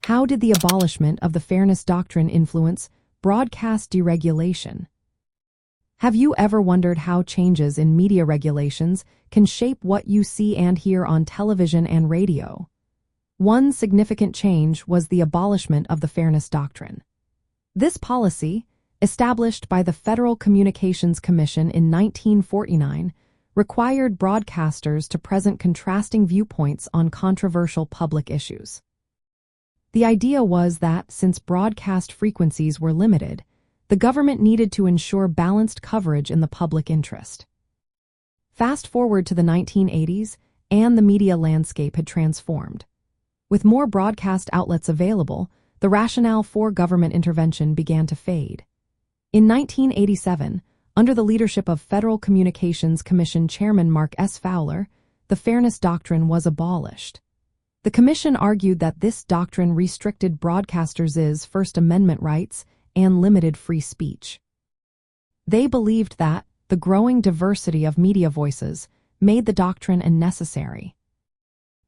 How did the abolishment of the Fairness Doctrine influence broadcast deregulation? Have you ever wondered how changes in media regulations can shape what you see and hear on television and radio? One significant change was the abolishment of the Fairness Doctrine. This policy, established by the Federal Communications Commission in 1949, required broadcasters to present contrasting viewpoints on controversial public issues. The idea was that, since broadcast frequencies were limited, the government needed to ensure balanced coverage in the public interest. Fast forward to the 1980s, and the media landscape had transformed. With more broadcast outlets available, the rationale for government intervention began to fade. In 1987, under the leadership of Federal Communications Commission Chairman Mark S. Fowler, the Fairness Doctrine was abolished. The Commission argued that this doctrine restricted broadcasters' First Amendment rights and limited free speech. They believed that the growing diversity of media voices made the doctrine unnecessary.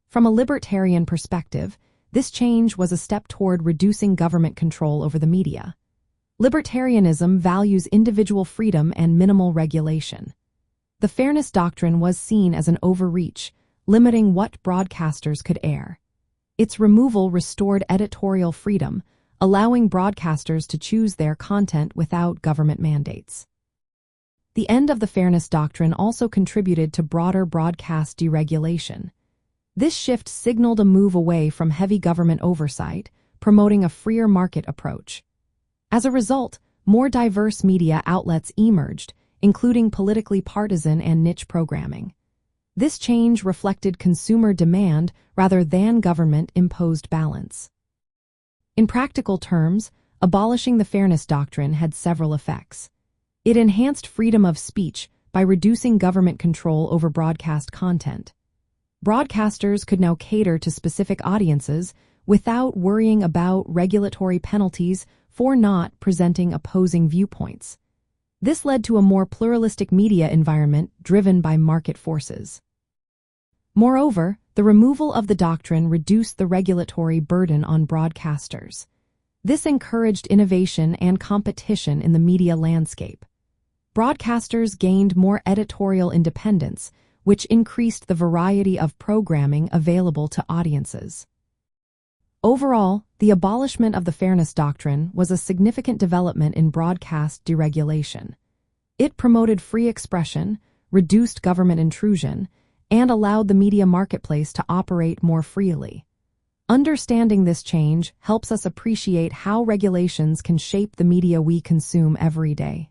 From a libertarian perspective, this change was a step toward reducing government control over the media. Libertarianism values individual freedom and minimal regulation. The Fairness Doctrine was seen as an overreach, limiting what broadcasters could air. Its removal restored editorial freedom, allowing broadcasters to choose their content without government mandates. The end of the Fairness Doctrine also contributed to broader broadcast deregulation. This shift signaled a move away from heavy government oversight, promoting a freer market approach. As a result, more diverse media outlets emerged, including politically partisan and niche programming. This change reflected consumer demand rather than government-imposed balance. In practical terms, abolishing the Fairness Doctrine had several effects. It enhanced freedom of speech by reducing government control over broadcast content. Broadcasters could now cater to specific audiences without worrying about regulatory penalties for not presenting opposing viewpoints. This led to a more pluralistic media environment driven by market forces. Moreover, the removal of the doctrine reduced the regulatory burden on broadcasters. This encouraged innovation and competition in the media landscape. Broadcasters gained more editorial independence, which increased the variety of programming available to audiences. Overall, the abolishment of the Fairness Doctrine was a significant development in broadcast deregulation. It promoted free expression, reduced government intrusion, and allowed the media marketplace to operate more freely. Understanding this change helps us appreciate how regulations can shape the media we consume every day.